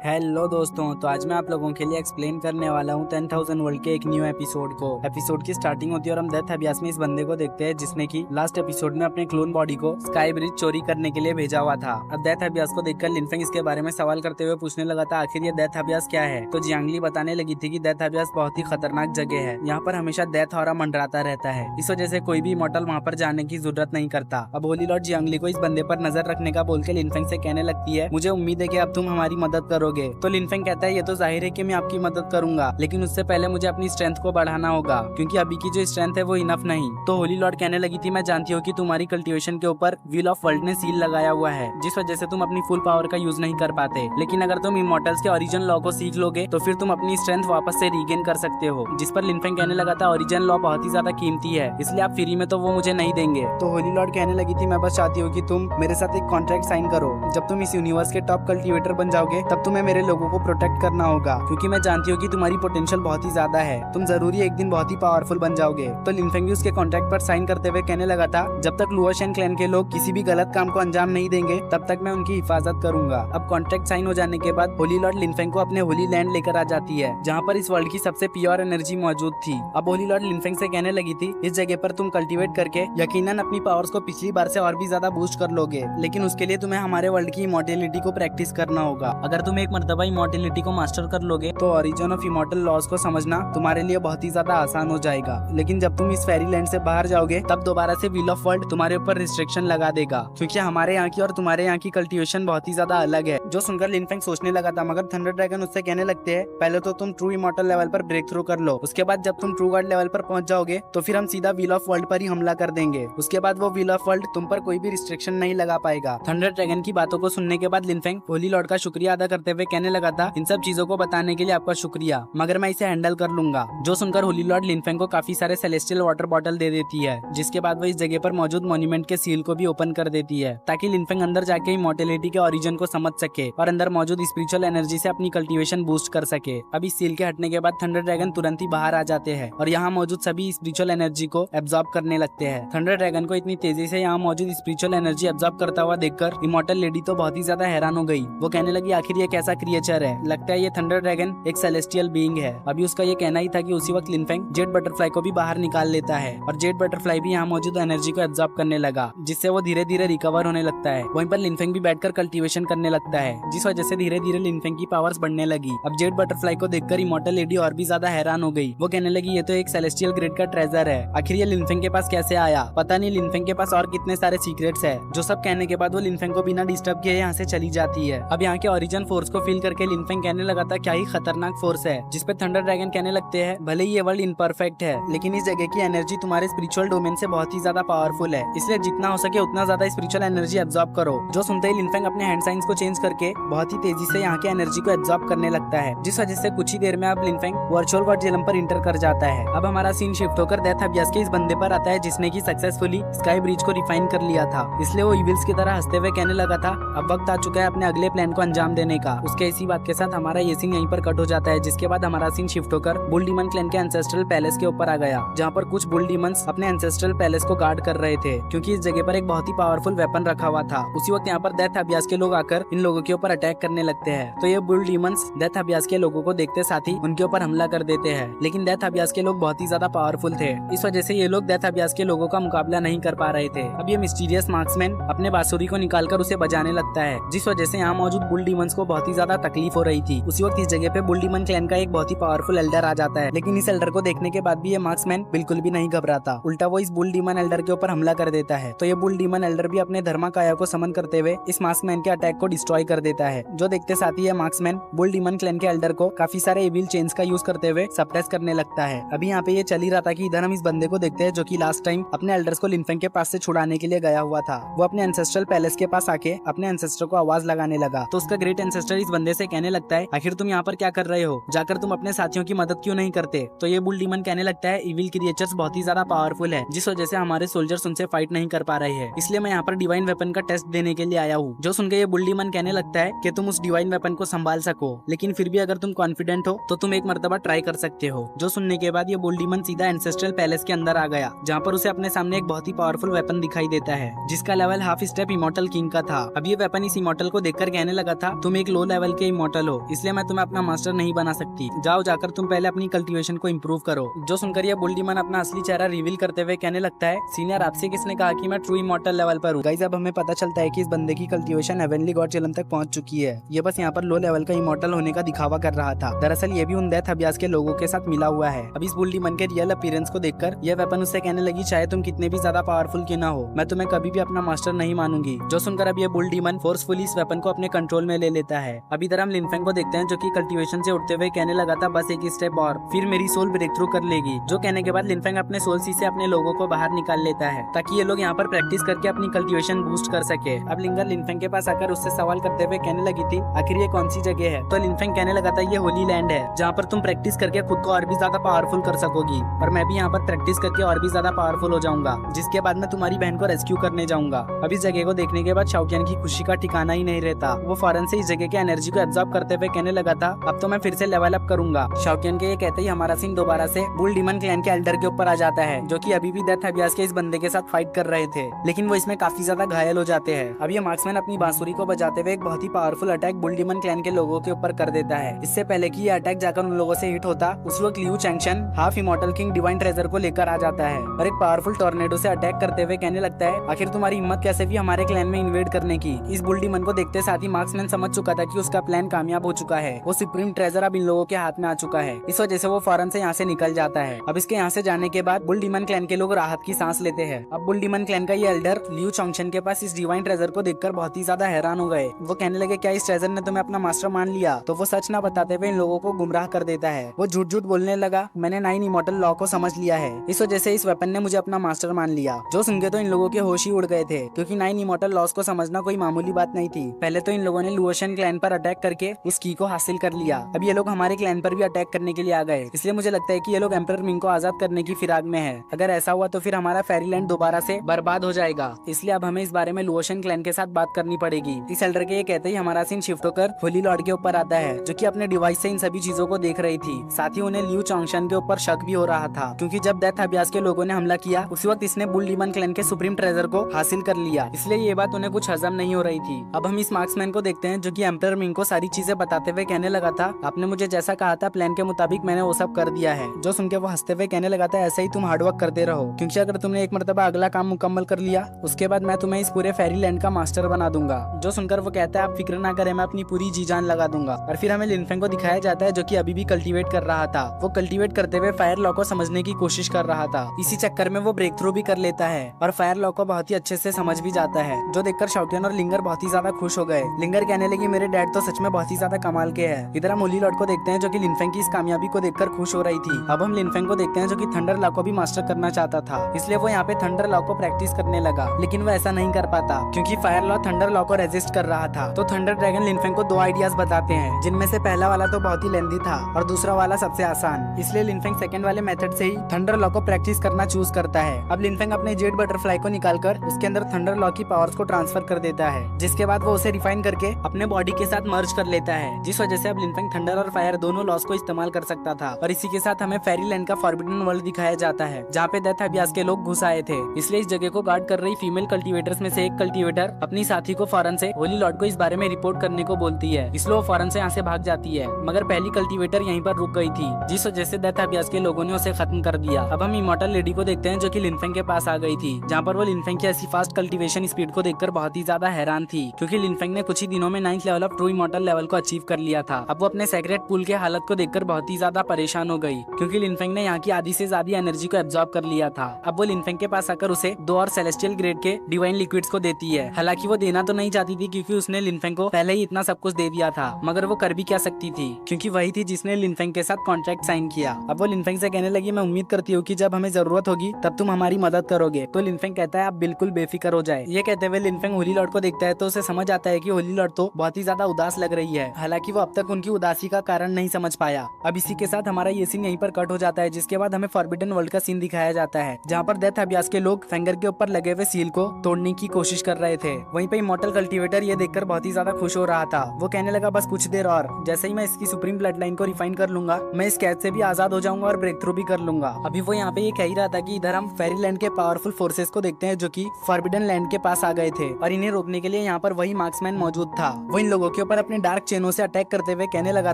Hello दोस्तों, तो आज मैं आप लोगों के लिए एक्सप्लेन करने वाला हूँ 10,000 वर्ल्ड के एक न्यू एपिसोड को। एपिसोड की स्टार्टिंग होती है और हम डेथ अभ्यास में इस बंदे को देखते हैं जिसने की लास्ट एपिसोड में अपने क्लोन बॉडी को स्काई ब्रिज चोरी करने के लिए भेजा हुआ था। अब डेथ अभ्यास को देखकर लिनफेंग इसके बारे में सवाल करते हुए पूछने लगा था आखिर ये डेथ अभ्यास क्या है। तो जियांगली बताने लगी थी कि डेथ अभ्यास बहुत ही खतरनाक जगह है, यहाँ पर हमेशा डेथ ऑरा मंडराता रहता है, इस वजह से कोई भी इमॉर्टल वहाँ पर जाने की जरूरत नहीं करता। अब होली लॉर्ड जियांगली को इस बंदे पर नजर रखने का बोल के लिनफेंग से कहने लगती है मुझे उम्मीद है कि अब तुम हमारी मदद करोगे। तो लिनफेंग कहता है ये तो जाहिर है कि मैं आपकी मदद करूंगा, लेकिन उससे पहले मुझे अपनी स्ट्रेंथ को बढ़ाना होगा क्योंकि अभी की जो स्ट्रेंथ है वो इनफ नहीं। तो होली लॉर्ड कहने लगी थी मैं जानती हूँ कि तुम्हारी कल्टीवेशन के ऊपर व्हील ऑफ वर्ल्ड ने सील लगाया हुआ है जिस वजह से तुम अपनी फुल पावर का यूज नहीं कर पाते, लेकिन अगर तुम इमॉर्टल्स के ओरिजिन लॉ को सीख लोगे तो फिर तुम अपनी स्ट्रेंथ वापस से रीगेन कर सकते हो। जिस पर लिनफेंग कहने लगा था ओरिजिन लॉ बहुत ही ज्यादा कीमती है, इसलिए आप फ्री में तो वो मुझे नहीं देंगे। तो होली लॉर्ड कहने लगी थी मैं बस चाहती हूँ कि तुम मेरे साथ एक कॉन्ट्रैक्ट साइन करो, जब तुम इस यूनिवर्स के टॉप कल्टीवेटर बन जाओगे तब तुम्हें मेरे लोगों को प्रोटेक्ट करना होगा क्योंकि मैं जानती हूँ कि तुम्हारी पोटेंशियल बहुत ही ज्यादा है, तुम जरूरी एक दिन बहुत ही पावरफुल बन जाओगे। तो लिनफेंग उसके कॉन्ट्रैक्ट पर साइन करते हुए कहने लगा था जब तक लुओशेन क्लैन के लोग किसी भी गलत काम को अंजाम नहीं देंगे तब तक मैं उनकी हिफाजत करूंगा। अब कॉन्ट्रैक्ट साइन हो जाने के बाद होली लॉर्ड लिनफेंग को अपने होली लैंड लेकर आ जाती है जहाँ पर इस वर्ल्ड की सबसे प्योर एनर्जी मौजूद थी। अब होली लॉर्ड लिनफेंग से कहने लगी थी इस जगह पर तुम कल्टीवेट करके यकीनन अपनी पावर्स को पिछली बार से और भी ज्यादा बूस्ट कर लोगे, लेकिन उसके लिए तुम्हें हमारे वर्ल्ड की इमॉर्टेलिटी को प्रैक्टिस करना होगा। अगर तुम एक मर्तबा इमॉर्टेलिटी को मास्टर कर लोगे तो ओरिजिन ऑफ इमॉर्टल लॉज को समझना तुम्हारे लिए बहुत ही ज्यादा आसान हो जाएगा, लेकिन जब तुम इस फेरी लैंड से बाहर जाओगे तब दोबारा से व्हील ऑफ वर्ल्ड तुम्हारे ऊपर रिस्ट्रिक्शन लगा देगा क्योंकि हमारे यहाँ की और तुम्हारे यहाँ की कल्टीवेशन बहुत ही ज्यादा अलग है। जो सुनकर लिनफेंग सोचने लगा था, मगर थंडर ड्रैगन उससे कहने लगते हैं पहले तो तुम ट्रू इमॉर्टल लेवल पर ब्रेक थ्रू कर लो, उसके बाद जब तुम ट्रू गॉड लेवल पर पहुंच जाओगे तो फिर हम सीधा व्हील ऑफ वर्ल्ड पर ही हमला कर देंगे, उसके बाद वो व्हील ऑफ वर्ल्ड तुम पर कोई भी रिस्ट्रिक्शन नहीं लगा पाएगा। थंडर ड्रैगन की बातों को सुनने के बाद लिनफेंग होली लॉर्ड का शुक्रिया अदा करते हुए कहने लगा था इन सब चीजों को बताने के लिए आपका शुक्रिया, मगर मैं इसे हैंडल कर लूंगा। जो सुनकर होली लॉर्ड लिनफेंग को काफी सारे सेलेस्टियल वाटर बॉटल दे देती है, जिसके बाद वो इस जगह पर मौजूद मॉन्यूमेंट के सील को भी ओपन कर देती है ताकि लिनफेंग अंदर जाके इमॉर्टेलिटी के ओरिजिन को समझ सके और अंदर मौजूद स्पिरिचुअल एनर्जी से अपनी कल्टीवेशन बूस्ट कर सके। अब इस सील के हटने के बाद थंडर ड्रैगन तुरंत ही बाहर आ जाते हैं और यहाँ मौजूद सभी स्पिरिचुअल एनर्जी को एब्जॉर्ब करने लगते हैं। थंडर ड्रैगन को इतनी तेजी से यहाँ मौजूद स्पिरिचुअल एनर्जी एब्जॉर्ब करता हुआ देखकर इमॉर्टल लेडी तो बहुत ही ज्यादा हैरान हो गई। वो कहने लगी आखिर ये कैसा क्रिएचर है, लगता है ये थंडर ड्रैगन एक सेलेस्टियल बीइंग है। अभी उसका ये कहना ही था कि उसी वक्त लिनफेंग जेट बटरफ्लाई को भी बाहर निकाल लेता है और जेट बटरफ्लाई भी यहाँ मौजूद एनर्जी को एब्जॉर्ब करने लगा, जिससे वो धीरे धीरे रिकवर होने लगता है। वहीं पर लिनफेंग भी बैठकर कल्टीवेशन करने लगता है, जिस वजह से धीरे धीरे लिनफेंग की पावर्स बढ़ने लगी। अब जेट बटरफ्लाई को देखकर इमॉर्टल लेडी और भी ज्यादा हैरान हो गई। वो कहने लगी ये तो एक सेलेस्टियल ग्रिड का ट्रेजर है, आखिर ये लिनफेंग के पास कैसे आया, पता नहीं लिनफेंग के पास और कितने सारे सीक्रेट्स है। जो सब कहने के बाद वो लिनफेंग को बिना डिस्टर्ब किए यहाँ से चली जाती है। अब यहाँ के ओरिजिन फोर्स को फील करके लिनफेंग कहने लगा था क्या ही खतरनाक फोर्स है, जिसपे थंडर ड्रैगन कहने लगते हैं भले ही ये वर्ल्ड इनपरफेक्ट है लेकिन इस जगह की एनर्जी तुम्हारे स्पिरिचुअल डोमेन से बहुत ही ज्यादा पावरफुल है, इसलिए जितना हो सके उतना ज्यादा स्पिरिचुअल एनर्जी एब्जॉर्ब करो। जो सुनते ही लिनफेंग अपने हैंड साइंस को चेंज करके बहुत ही तेजी से यहाँ के एनर्जी को एब्जॉर्ब करने लगता है, जिस वजह से कुछ ही देर में अब लिनफेंग वर्चुअल गॉड जेलम पर इंटर कर जाता है। अब हमारा सीन शिफ्ट होकर डेथ अभ्यास के इस बंदे पर आता है जिसने की सक्सेसफुली स्काई ब्रिज को रिफाइन कर लिया था, इसलिए वो इविल्स की तरह हंसते हुए कहने लगा था अब वक्त आ चुका है अपने अगले प्लान को अंजाम देने का। उसके इसी बात के साथ हमारा ये सीन यहीं पर कट हो जाता है, जिसके बाद हमारा सीन शिफ्ट होकर बुल डीमन क्लैन के एंसेस्ट्रल पैलेस के ऊपर आ गया, जहाँ पर कुछ बुल डीमंस अपने एंसेस्ट्रल पैलेस को गार्ड कर रहे थे क्योंकि इस जगह पर एक बहुत ही पावरफुल वेपन रखा हुआ था। उसी वक्त यहाँ पर डेथ अभ्यास के लोग आकर इन लोगों के ऊपर अटैक करने लगते हैं। तो ये बुल डीमंस डेथ अभ्यास के लोगों को देखते साथ ही उनके ऊपर हमला कर देते हैं, लेकिन डेथ अभ्यास के लोग बहुत ही ज्यादा पावरफुल थे, इस वजह से ये लोग डेथ अभ्यास के लोगों का मुकाबला नहीं कर पा रहे थे। अब ये मिस्टीरियस मार्क्समैन अपने बांसुरी को निकालकर उसे बजाने लगता है, जिस वजह से यहाँ मौजूद बुल डीमंस को बहुत ही ज्यादा तकलीफ हो रही थी। उसी वक्त इस जगह पे बुल डीमन क्लैन का एक बहुत ही पावरफुल एल्डर आ जाता है, लेकिन इस एल्डर को देखने के बाद भी ये मार्क्समैन बिल्कुल भी नहीं घबराता, उल्टा वो इस बुल डीमन एल्डर के ऊपर हमला कर देता है। तो ये बुल डीमन एल्डर भी अपने धर्माकाया को समन करते हुए इस मार्क्समैन के अटैक को डिस्ट्रॉय कर देता है। जो देखते साथ ही ये मार्क्समैन बुल डीमन क्लैन के एल्डर को काफी सारे एविल चेन्स का यूज करते हुए सप्रेस करने लगता है। अभी यहाँ पे ये चल ही रहा था कि इधर हम इस बंदे को देखते हैं जो कि लास्ट टाइम अपने एल्डर्स को लिनफेंग के पास से छुड़ाने के लिए गया हुआ था। वो अपने एंसेस्ट्रल पैलेस के पास आके अपने एंसेस्टर को आवाज लगाने लगा। तो उसका ग्रेट एंसेस्टर इस बंदे से कहने लगता है आखिर तुम यहाँ पर क्या कर रहे हो, जाकर तुम अपने साथियों की मदद क्यों नहीं करते। तो ये बुल डीमन कहने लगता है इविल क्रिएचर्स बहुत ही ज्यादा पावरफुल है, जिस वजह से हमारे सोल्जर्स उनसे फाइट नहीं कर पा रहे हैं, इसलिए मैं यहाँ पर डिवाइन वेपन का टेस्ट देने के लिए आया हूँ। जो सुनकर ये बुल डीमन कहने लगता है कि तुम उस डिवाइन वेपन को संभाल सको, लेकिन फिर भी अगर तुम कॉन्फिडेंट हो तो तुम एक मर्तबा ट्राई कर सकते हो। जो सुनने के बाद ये बुल डीमन सीधा एंसेस्ट्रल पैलेस के अंदर आ गया, जहाँ पर उसे अपने सामने एक बहुत ही पावरफुल वेपन दिखाई देता है, जिसका level half step immortal king का था। अब ये वेपन इस इमॉर्टल को देखकर कहने लगा था तुम एक लो लेवल के इमॉर्टल हो, इसलिए मैं तुम्हें अपना मास्टर नहीं बना सकती। जाओ जाकर तुम पहले अपनी कल्टीवेशन को इम्प्रूव करो। जो सुनकर ये बुल्डीमन अपना असली चेहरा रिवील करते हुए कहने लगता है, सीनियर आपसे किसने कहा कि मैं ट्रू इमॉर्टल लेवल पर हूँ। गाइस अब हमें पता चलता है कि इस बंदे की कल्टीवेशन हेवनली गॉड चलन तक पहुंच चुकी है। ये बस यहाँ पर लो लेवल का इमॉर्टल होने का दिखावा कर रहा था। दरअसल ये भी उन डेथ अभ्यास के लोगों के साथ मिला हुआ है। अब इस बुल्डीमन के रियल अपीयरेंस को देखकर यह वेपन उससे कहने लगी, चाहे तुम कितने भी ज्यादा पावरफुल क्यों ना हो, मैं तुम्हें कभी भी अपना मास्टर नहीं मानूंगी। जो सुनकर अब ये बुल्डीमन फोर्सफुली इस वेपन को अपने कंट्रोल में ले लेता है। अब इधर हम लिनफेंग को देखते हैं जो कि कल्टीवेशन से उठते हुए कहने लगा था, बस एक स्टेप और फिर मेरी सोल ब्रेक थ्रू कर लेगी। जो कहने के बाद लिनफेंग अपने सोल सी से अपने लोगों को बाहर निकाल लेता है ताकि ये लोग यहाँ पर प्रैक्टिस करके अपनी कल्टीवेशन बूस्ट कर सके। अब लिंगर लिनफेंग के पास आकर उससे सवाल करते हुए कहने लगी थी, आखिर ये कौन सी जगह है। तो लिनफेंग कहने लगा था, ये होली लैंड है जहाँ पर तुम प्रैक्टिस करके खुद को और भी ज्यादा पावरफुल कर सकोगी, और मैं भी यहाँ पर प्रैक्टिस करके और भी ज्यादा पावरफुल हो जाऊंगा, जिसके बाद मैं तुम्हारी बहन को रेस्क्यू करने जाऊंगा। अब इस जगह को देखने के बाद शाओकियान की खुशी का ठिकाना ही नहीं रहता। वो फौरन से इस जगह के एनर्जी को एब्जॉर्ब करते हुए कहने लगा था, अब तो मैं फिर से लेवल अप करूंगा। शाओकियान के ये कहते ही हमारा सीन दोबारा से बुल डीमन क्लैन के एल्डर के ऊपर आ जाता है, जो कि अभी भी डेथ अभ्यास के इस बंदे के साथ फाइट कर रहे थे, लेकिन वो इसमें काफी ज्यादा घायल हो जाते हैं। अब ये मार्क्समैन अपनी बांसुरी को बजाते हुए एक बहुत ही powerful attack bull demon clan के लोगों के ऊपर कर देता है। इससे पहले कि ये अटैक जाकर उन लोगों से हिट होता, उस वक्त Liu Changshan half immortal king divine treasure को लेकर आ जाता है और एक पावरफुल टॉर्नेडो से अटैक करते हुए कहने लगता है, आखिर तुम्हारी हिम्मत कैसे भी हमारे क्लैन में इन्वेड करने की। इस बुल डीमन को देखते साथ ही मार्क्समैन समझ चुका था कि उसका प्लान कामयाब हो चुका है। वो सुप्रीम ट्रेजर अब इन लोगों के हाथ में आ चुका है। इस वजह से वो फौरन से यहाँ से निकल जाता है। अब इसके यहाँ से जाने के बाद बुल डीमन क्लैन के लोग राहत की सांस लेते हैं। अब बुल डीमन क्लैन का ये एल्डर लियू चॉन्गशन के पास इस डिवाइन ट्रेजर को देखकर बहुत ही ज्यादा हैरान हो गए। वो कहने लगे, क्या इस ट्रेजर ने तुम्हें अपना मास्टर मान लिया? तो वो सच ना बताते हुए इन लोगों को गुमराह कर देता है। वो झूठ झूठ बोलने लगा, मैंने 9 इमॉर्टल लॉ को समझ लिया है, इस वजह से इस वेपन ने मुझे अपना मास्टर मान लिया। जो सुन के तो इन लोगों के होश ही उड़ गए थे, क्योंकि 9 इमॉर्टल लॉस को समझना कोई मामूली बात नहीं थी। पहले तो इन लोगों ने लुओशन क्लैन पर अटैक करके उस की को हासिल कर लिया। अब ये लोग हमारे क्लैन पर भी अटैक करने के लिए आ गए, इसलिए मुझे लगता है कि ये लोग एम्परर मिंग को आजाद करने की फिराक में है। अगर ऐसा हुआ तो फिर हमारा फेरीलैंड दोबारा से बर्बाद हो जाएगा, इसलिए अब हमें इस बारे में लुओशन क्लैन के साथ बात करनी पड़ेगी। इस एल्डर के ये कहते ही हमारा सीन शिफ्ट होकर होली लॉर्ड के ऊपर आता है, जो कि अपने डिवाइस से इन सभी चीजों को देख रही थी। साथ ही उन्हें लियू चॉन्गशन के ऊपर शक भी हो रहा था, क्योंकि जब डेथ अभ्यास के लोगों ने हमला किया उसी वक्त इसने बुल डीमन क्लैन के सुप्रीम ट्रेजर को हासिल कर लिया, इसलिए ये बात उन्हें कुछ हजम नहीं हो रही थी। अब हम इस मार्क्समैन को देखते हैं जो कि एम्परर मिंग को सारी चीजें बताते हुए कहने लगा था, आपने मुझे जैसा कहा था प्लान के मुताबिक मैंने वो सब कर दिया है। जो सुन के वो हंसते हुए कहने लगा था, ऐसे ही तुम हार्डवर्क करते रहो, क्योंकि अगर तुमने एक मरतबा अगला काम मुकम्मल कर लिया उसके बाद मैं तुम्हें इस पूरे फेरीलैंड का मास्टर बना दूंगा। जो सुनकर वो कहता है, आप फिक्र ना करें, मैं अपनी पूरी जी जान लगा दूंगा। और फिर हमें लिनफेंग को दिखाया जाता है जो कि अभी भी कल्टीवेट कर रहा था। वो कल्टीवेट करते हुए फायर लॉ को समझने की कोशिश कर रहा था। इसी चक्कर में वो ब्रेक थ्रू भी कर लेता है और फायर लॉ को बहुत ही अच्छे से समझ भी जाता है, जो देखकर शाओकियान और लिंगर बहुत ही ज्यादा खुश हो गए। लिंगर कहने लगी, मेरे डैड तो सच में बहुत ही ज्यादा कमाल के हैं। इधर हम होली लॉर्ड को देखते हैं जो कि लिनफेंग की इस कामयाबी को देखकर खुश हो रही थी। अब हम लिनफेंग को देखते हैं जो कि थंडर लॉ को भी मास्टर करना चाहता था, इसलिए वो यहाँ पे थंडर लॉ को प्रैक्टिस करने लगा, लेकिन वो ऐसा नहीं कर पाता क्योंकि फायर लॉ थंडर लॉ को रेजिस्ट कर रहा था। तो थंडर ड्रैगन लिनफेंग को 2 आइडियाज बताते हैं, जिनमें से पहला वाला तो बहुत ही लेंथी था और दूसरा वाला सबसे आसान, इसलिए लिनफेंग सेकंड वाले मेथड से ही थंडर लॉ को प्रैक्टिस करना चूज करता है। अब लिनफेंग अपने जेड बटरफ्लाई को निकालकर उसके अंदर थंडर लॉ की पावर्स को ट्रांसफर कर देता है, जिसके बाद वो उसे रिफाइन करके अपने बॉडी के साथ मर्ज कर लेता है, जिस वजह से अब लिनफेंग थंडर और फायर दोनों लॉस को इस्तेमाल कर सकता था। और इसी के साथ हमें फेरीलैंड का फॉरबिडन वर्ल्ड दिखाया जाता है, जहाँ पे डेथ अभ्यास के लोग घुस आए थे, इसलिए इस जगह को गार्ड कर रही फीमेल कल्टीवेटर्स में से एक कल्टीवेटर अपनी साथी को फौरन से होली लॉर्ड को इस बारे में रिपोर्ट करने को बोलती है, इसलिए वो फौरन से यहाँ से भाग जाती है। मगर पहली कल्टीवेटर यहीं पर रुक गई थी, जिस वजह से डेथ अभ्यास के लोगों ने उसे खत्म कर दिया। अब हम इमॉर्टल लेडी को देखते हैं जो कि लिनफेंग के पास आ गई थी, जहाँ पर वो लिनफेंग की ऐसी फास्ट कल्टीवेशन स्पीड को देखकर बहुत ही ज्यादा हैरान थी, क्योंकि लिनफेंग ने कुछ ही दिनों में 9th level of true immortal level को अचीव कर लिया था। अब वो अपने सेक्रेट पूल के हालत को देखकर बहुत ही ज्यादा परेशान हो गई, क्योंकि लिनफेंग ने यहाँ की आधी से ज्यादा एनर्जी को एब्जॉर्ब कर लिया था। अब वो लिनफेंग के पास आकर उसे 2 और सेलेस्टियल ग्रेड के डिवाइन लिक्विड्स को देती है। हालांकि वो देना तो नहीं चाहती थी, क्योंकि उसने लिनफेंग को पहले ही इतना सब कुछ दे दिया था, मगर वो कर भी क्या सकती थी, क्योंकि वही थी जिसने लिनफेंग के साथ कॉन्ट्रैक्ट साइन किया। अब वो लिनफेंग से कहने लगी, मैं उम्मीद करती हूँ कि जब हमें जरूरत होगी तब तुम हमारी मदद करोगे। तो लिनफेंग कहता है, आप बिल्कुल बेफिक्र हो जाए। ये कहते हुए लिनफेंग होली लॉर्ड को देखता है तो उसे समझ आता है कि होली लॉर्ड तो बहुत ही ज्यादा उदास लग रही है। हालांकि वो अब तक उनकी उदासी का कारण नहीं समझ पाया। अब इसी के साथ हमारा ये सीन यहीं पर कट हो जाता है, जिसके बाद हमें फॉरबिडन वर्ल्ड का सीन दिखाया जाता है, जहाँ पर डेथ अभ्यास के लोग फेंगर के ऊपर लगे हुए सील को तोड़ने की कोशिश कर रहे थे। वहीं पे इमॉर्टल कल्टीवेटर ये देखकर बहुत ही ज्यादा खुश हो रहा था। वो कहने लगा, बस कुछ देर और, जैसे ही मैं इसकी सुप्रीम ब्लड लाइन को रिफाइन कर लूंगा, मैं इस कैद से भी आजाद हो जाऊंगा और ब्रेक थ्रू भी कर लूंगा। अभी वो यहाँ पे ये कह ही रहा था कि इधर हम फेरीलैंड के पावरफुल फोर्सेस को देखते हैं जो कि फॉरबिडन लैंड के पास आ गए थे, और इन्हें रोकने के लिए यहाँ पर वही मार्क्समैन मौजूद था। वो इन लोगों के ऊपर अपने डार्क चेनों से अटैक करते हुए कहने लगा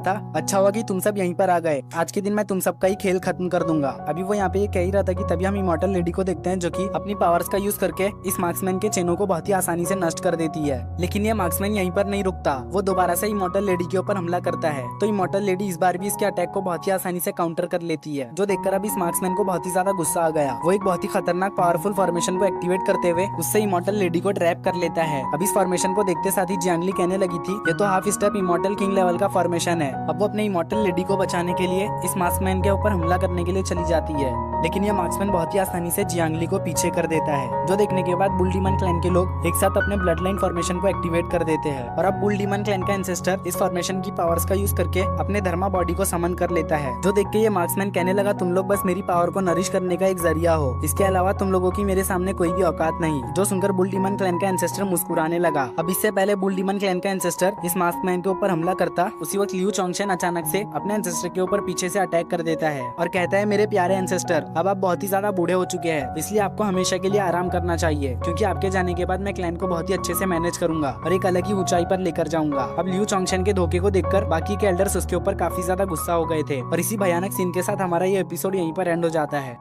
था, अच्छा हुआ कि तुम सब यहीं पर आ गए, आज के दिन मैं तुम सबका ही खेल खत्म कर दूंगा। अभी वो यहाँ पे ये कह ही रहा था कि तभी हम इमॉर्टल लेडी को देखते हैं जो कि अपनी पावर्स का यूज करके इस मार्क्समैन के चेनों को बहुत ही आसानी से नष्ट कर देती है। लेकिन ये मार्क्समैन यहीं पर नहीं रुकता, वो दोबारा से इमॉर्टल लेडी के ऊपर हमला करता है। तो इमॉर्टल लेडी इस बार भी इसके अटैक को बहुत ही आसानी से काउंटर कर लेती है, जो देखकर अब इस मार्क्समैन को बहुत ही ज्यादा गुस्सा आ गया। वो एक बहुत ही खतरनाक पावरफुल फॉर्मेशन को एक्टिवेट करते हुए उससे इमॉर्टल लेडी को ट्रैप कर लेता है। अब इस फॉर्मेशन को देखते साथ ही जियांगली कहने लगी थी, ये तो half step immortal king level का फॉर्मेशन है। अब वो अपने इमॉर्टल लेडी को बचाने के लिए इस मार्क्समैन के ऊपर हमला करने के लिए चली जाती है, लेकिन ये मार्क्समैन बहुत ही आसानी से जियांगली को पीछे कर देता है। जो देखने के बाद बुल डीमन क्लैन के लोग एक साथ अपने ब्लड लाइन फॉर्मेशन को एक्टिवेट कर देते हैं और अब बुल डीमन क्लैन का एंसेस्टर इस फॉर्मेशन की पावर्स का यूज करके अपने धर्मा बॉडी को समन कर लेता है। जो देख के ये मार्क्समैन कहने लगा, तुम लोग बस मेरी पावर को नरिश करने का एक जरिया हो, इसके अलावा तुम लोगों की मेरे सामने कोई भी औकात नहीं। जो सुनकर बुल डीमन क्लैन का एंसेस्टर मुस्कुराने लगा। अब इससे पहले बुल डीमन क्लैन का एंसेस्टर इस मार्क्समैन के ऊपर हमला करता, उसी वक्त लियू चोंगशेन अचानक से अपने एंसेस्टर के ऊपर पीछे से अटैक कर देता है और कहता है, मेरे प्यारे एंसेस्टर, अब आप बहुत ही ज्यादा बूढ़े हो चुके हैं, इसलिए आपको हमेशा के लिए आराम करना चाहिए, क्योंकि आपके जाने के बाद मैं क्लैन को बहुत ही अच्छे से मैनेज करूंगा और एक अलग ही ऊंचाई पर लेकर जाऊंगा। अब लियू चोंगशेन के धोखे को देखकर बाकी के एल्डर्स उसके ऊपर काफी ज्यादा गुस्सा हो गए थे और इसी भयानक सीन के साथ हमारा ये एपिसोड यहीं पर एंड हो जाता है।